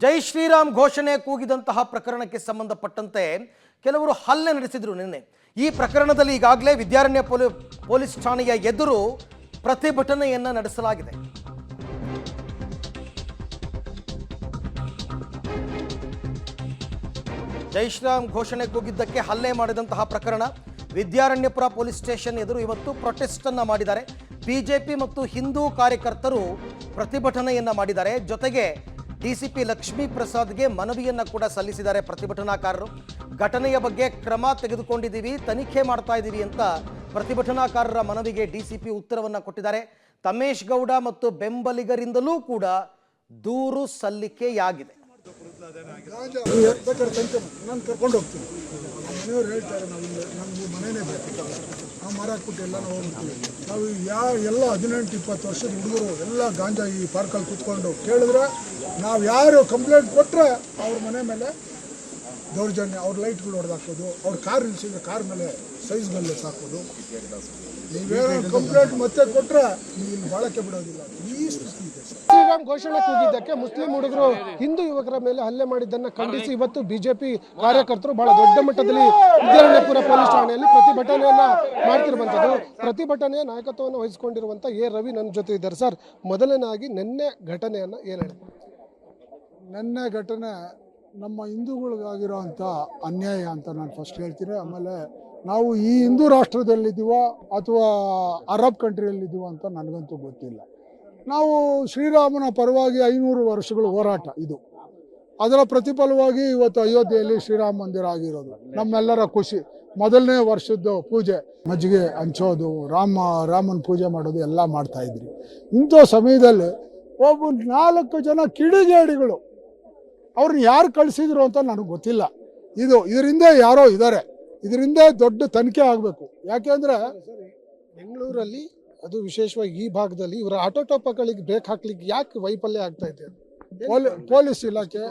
ಜೈ ಶ್ರೀರಾಮ್ ಘೋಷಣೆ ಕೂಗಿದಂತಹ ಪ್ರಕರಣಕ್ಕೆ ಸಂಬಂಧಪಟ್ಟಂತೆ ಕೆಲವರು ಹಲ್ಲೆ ನಡೆಸಿದ್ರು ನಿನ್ನೆ. ಈ ಪ್ರಕರಣದಲ್ಲಿ ಈಗಾಗಲೇ ವಿದ್ಯಾರಣ್ಯ ಪೊಲೀಸ್ ಠಾಣೆಯ ಎದುರು ಪ್ರತಿಭಟನೆಯನ್ನ ನಡೆಸಲಾಗಿದೆ. ಜೈ ಶ್ರೀರಾಮ್ ಘೋಷಣೆ ಕೂಗಿದ್ದಕ್ಕೆ ಹಲ್ಲೆ ಮಾಡಿದಂತಹ ಪ್ರಕರಣ ವಿದ್ಯಾರಣ್ಯಪುರ ಪೊಲೀಸ್ ಸ್ಟೇಷನ್ ಎದುರು ಇವತ್ತು ಪ್ರೊಟೆಸ್ಟ್ ಅನ್ನ ಮಾಡಿದ್ದಾರೆ. ಬಿಜೆಪಿ ಮತ್ತು ಹಿಂದೂ ಕಾರ್ಯಕರ್ತರು ಪ್ರತಿಭಟನೆಯನ್ನ ಮಾಡಿದ್ದಾರೆ. ಜೊತೆಗೆ ಡಿಸಿಪಿ ಲಕ್ಷ್ಮೀ ಪ್ರಸಾದ್ಗೆ ಮನವಿಯನ್ನ ಕೂಡ ಸಲ್ಲಿಸಿದ್ದಾರೆ ಪ್ರತಿಭಟನಾಕಾರರು. ಘಟನೆಯ ಬಗ್ಗೆ ಕ್ರಮ ತೆಗೆದುಕೊಂಡಿದ್ದೀವಿ, ತನಿಖೆ ಮಾಡ್ತಾ ಇದ್ದೀವಿ ಅಂತ ಪ್ರತಿಭಟನಾಕಾರರ ಮನವಿಗೆ ಡಿಸಿಪಿ ಉತ್ತರವನ್ನ ಕೊಟ್ಟಿದ್ದಾರೆ. ತಮೇಶ್ ಗೌಡ ಮತ್ತು ಬೆಂಬಲಿಗರಿಂದಲೂ ಕೂಡ ದೂರು ಸಲ್ಲಿಕೆಯಾಗಿದೆ. ನಾನು ಕರ್ಕೊಂಡು ಹೋಗ್ತೀನಿ. ಮನೆಯವ್ರು ಹೇಳ್ತಾರೆ ನಮ್ಗೆ ಮನೆಯೇ ಬೇಕು, ನಾವು ಮಾರಾಕ್ಬಿಟ್ಟು ಎಲ್ಲ ನಾವು ಹೋಗ್ತೀವಿ. ನಾವು ಎಲ್ಲ 18-20 ವರ್ಷದ ಹುಡುಗರು ಎಲ್ಲ ಗಾಂಜಾ ಈ ಪಾರ್ಕಲ್ಲಿ ಕೂತ್ಕೊಂಡು ಕೇಳಿದ್ರೆ ನಾವು ಯಾರು ಕಂಪ್ಲೇಂಟ್ ಕೊಟ್ಟರೆ ಅವ್ರ ಮನೆ ಮೇಲೆ ದೌರ್ಜನ್ಯ, ಅವ್ರ ಲೈಟ್ಗಳು ಹೊಡೆದಾಕೋದು, ಅವ್ರ ಕಾರ್ ನಿಲ್ಸಿದ್ರೆ ಕಾರ್ ಮೇಲೆ ಸೈಜ್ ಮೇಲೆ ಸಾಕೋದು. ನೀವೇನೋ ಕಂಪ್ಲೇಂಟ್ ಮತ್ತೆ ಕೊಟ್ಟರೆ ನೀವು ಇಲ್ಲಿ ಬಾಳಕ್ಕೆ ಬಿಡೋದಿಲ್ಲ. ಈ ಸ್ಥಿತಿ ಇದೆ. ಶ್ರೀರಾಮ್ ಘೋಷಣೆ ಕೂಗಿದ್ದಕ್ಕೆ ಮುಸ್ಲಿಂ ಹುಡುಗರು ಹಿಂದೂ ಯುವಕರ ಮೇಲೆ ಹಲ್ಲೆ ಮಾಡಿದ್ದನ್ನು ಖಂಡಿಸಿ ಇವತ್ತು ಬಿಜೆಪಿ ಕಾರ್ಯಕರ್ತರು ಬಹಳ ದೊಡ್ಡ ಮಟ್ಟದಲ್ಲಿ ವಿದ್ಯಾರಣ್ಯಪುರ ಪೊಲೀಸ್ ಠಾಣೆಯಲ್ಲಿ ಪ್ರತಿಭಟನೆಯನ್ನ ಮಾಡ್ತಿರುವಂಥದ್ದು. ಪ್ರತಿಭಟನೆಯ ನಾಯಕತ್ವವನ್ನು ವಹಿಸಿಕೊಂಡಿರುವಂಥ ಎ ರವಿ ನನ್ನ ಜೊತೆ ಇದ್ದಾರೆ. ಸರ್, ಮೊದಲನೇದಾಗಿ ನಿನ್ನೆ ಘಟನೆಯನ್ನು ಏನು ಹೇಳಿ? ನಿನ್ನೆ ಘಟನೆ ನಮ್ಮ ಹಿಂದೂಗಳಿಗಾಗಿರೋವಂಥ ಅನ್ಯಾಯ ಅಂತ ನಾನು ಫಸ್ಟ್ ಹೇಳ್ತೀನಿ. ಆಮೇಲೆ ನಾವು ಈ ಹಿಂದೂ ರಾಷ್ಟ್ರದಲ್ಲಿದ್ದೀವೋ ಅಥವಾ ಅರಬ್ ಕಂಟ್ರಿಯಲ್ಲಿದ್ದೀವೋ ಅಂತ ನನಗಂತೂ ಗೊತ್ತಿಲ್ಲ. ನಾವು ಶ್ರೀರಾಮನ ಪರವಾಗಿ 500 ವರ್ಷಗಳು ಹೋರಾಟ ಇದು. ಅದರ ಪ್ರತಿಫಲವಾಗಿ ಇವತ್ತು ಅಯೋಧ್ಯೆಯಲ್ಲಿ ಶ್ರೀರಾಮ ಮಂದಿರ ಆಗಿರೋದು ನಮ್ಮೆಲ್ಲರ ಖುಷಿ. ಮೊದಲನೇ ವರ್ಷದ ಪೂಜೆ, ಮಜ್ಜಿಗೆ ಹಂಚೋದು, ರಾಮನ ಪೂಜೆ ಮಾಡೋದು ಎಲ್ಲ ಮಾಡ್ತಾ ಇದ್ರಿ. ಇಂಥ ಸಮಯದಲ್ಲಿ ಒಬ್ಬ 4 ಜನ ಕಿಡಿಗೇಡಿಗಳು ಅವ್ರನ್ನ ಯಾರು ಕಳಿಸಿದ್ರು ಅಂತ ನನಗೆ ಗೊತ್ತಿಲ್ಲ. ಇದರಿಂದ ಯಾರೋ ಇದ್ದಾರೆ, ಇದರಿಂದ ದೊಡ್ಡ ತನಿಖೆ ಆಗಬೇಕು. ಯಾಕೆಂದರೆ ಬೆಂಗಳೂರಲ್ಲಿ ಅದು ವಿಶೇಷವಾಗಿ ಈ ಭಾಗದಲ್ಲಿ ಇವರ ಆಟೋಟೋಪಗಳಿಗೆ ಬ್ರೇಕ್ ಹಾಕ್ಲಿಕ್ಕೆ ಯಾಕೆ ವೈಫಲ್ಯ ಆಗ್ತಾ ಇದೆ? ಪೊಲೀಸ್ ಇಲಾಖೆ,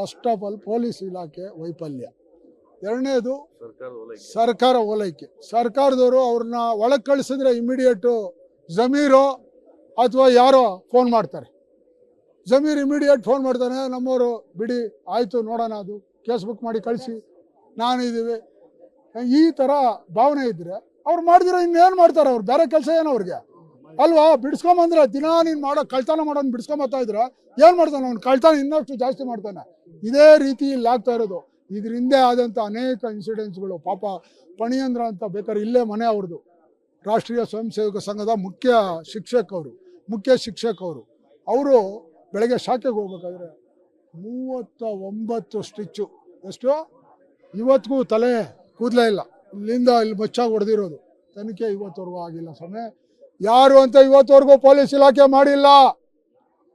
ಫಸ್ಟ್ ಆಫ್ ಆಲ್ ಪೊಲೀಸ್ ಇಲಾಖೆ ವೈಫಲ್ಯ. ಎರಡನೇದು ಸರ್ಕಾರ ಓಲೈಕೆ. ಸರ್ಕಾರದವರು ಅವ್ರನ್ನ ಒಳಗೆ ಕಳಿಸಿದ್ರೆ ಇಮಿಡಿಯೇಟು ಜಮೀರೋ ಅಥವಾ ಯಾರೋ ಫೋನ್ ಮಾಡ್ತಾರೆ. ಜಮೀರ್ ಇಮಿಡಿಯೇಟ್ ಫೋನ್ ಮಾಡ್ತಾನೆ, ನಮ್ಮವರು ಬಿಡಿ ಆಯಿತು ನೋಡೋಣ, ಅದು ಕೇಸ್ ಬುಕ್ ಮಾಡಿ ಕಳಿಸಿ, ನಾನಿದ್ದೀವಿ. ಈ ಥರ ಭಾವನೆ ಇದ್ದರೆ ಅವ್ರು ಮಾಡಿದ್ರೆ ಇನ್ನೇನು ಮಾಡ್ತಾರೆ? ಅವ್ರು ಬೇರೆ ಕೆಲಸ ಏನು ಅವ್ರಿಗೆ ಅಲ್ವಾ? ಬಿಡಿಸ್ಕೊಂಬಂದ್ರೆ ದಿನ ನೀನು ಮಾಡೋ ಕಳ್ತನ ಮಾಡೋನು ಬಿಡಿಸ್ಕೊಂಬತ್ತಾ ಇದ್ರೆ ಏನು ಮಾಡ್ತಾನೆ ಅವ್ನು? ಕಳ್ತನ ಇನ್ನಷ್ಟು ಜಾಸ್ತಿ ಮಾಡ್ತಾನೆ. ಇದೇ ರೀತಿ ಇಲ್ಲಿ ಆಗ್ತಾ ಇರೋದು. ಇದರಿಂದ ಆದಂಥ ಅನೇಕ ಇನ್ಸಿಡೆಂಟ್ಸ್ಗಳು. ಪಾಪ ಪಣಿಯಂದ್ರ ಅಂತ ಬೇಕಾದ್ರೆ ಇಲ್ಲೇ ಮನೆ ಅವ್ರದ್ದು, ರಾಷ್ಟ್ರೀಯ ಸ್ವಯಂ ಸೇವಕ ಸಂಘದ ಮುಖ್ಯ ಶಿಕ್ಷಕರು ಅವರು ಬೆಳಗ್ಗೆ ಶಾಖೆಗೆ ಹೋಗ್ಬೇಕಾದ್ರೆ 39 ಸ್ಟಿಚ್ಚು. ಎಷ್ಟು? ಇವತ್ತಿಗೂ ತಲೆ ಕೂದಲೇ ಇಲ್ಲ. ಇಲ್ಲಿಂದ ಇಲ್ಲಿ ಬಚ್ಚಾಗಿ ಹೊಡೆದಿರೋದು. ತನಿಖೆ ಇವತ್ತವರೆಗೂ ಆಗಿಲ್ಲ. ಸಮಯ ಯಾರು ಅಂತ ಇವತ್ತವರೆಗೂ ಪೊಲೀಸ್ ಇಲಾಖೆ ಮಾಡಿಲ್ಲ.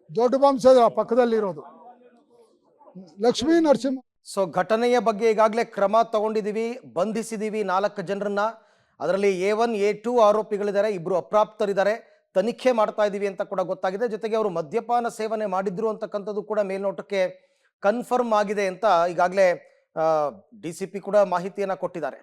ದೊಡ್ಡ ವಂಶದ ಪಕ್ಕದಲ್ಲಿರೋದು ಲಕ್ಷ್ಮೀ ನರಸಿಂಹ. ಸೊ ಘಟನೆಯ ಬಗ್ಗೆ ಈಗಾಗಲೇ ಕ್ರಮ ತಗೊಂಡಿದ್ದೀವಿ, ಬಂಧಿಸಿದ್ದೀವಿ 4 ಜನರನ್ನ. ಅದರಲ್ಲಿ A1 A2 ಆರೋಪಿಗಳಿದ್ದಾರೆ, 2 ಅಪ್ರಾಪ್ತರಿದ್ದಾರೆ. ತನಿಖೆ ಮಾಡ್ತಾ ಇದ್ದೀವಿ ಅಂತ ಕೂಡ ಗೊತ್ತಾಗಿದೆ. ಜೊತೆಗೆ ಅವರು ಮದ್ಯಪಾನ ಸೇವನೆ ಮಾಡಿದ್ರು ಅಂತಕ್ಕಂಥದ್ದು ಕೂಡ ಮೇಲ್ನೋಟಕ್ಕೆ ಕನ್ಫರ್ಮ್ ಆಗಿದೆ ಅಂತ ಈಗಾಗಲೇ ಡಿಸಿಪಿ ಕೂಡ ಮಾಹಿತಿಯನ್ನ ಕೊಟ್ಟಿದ್ದಾರೆ.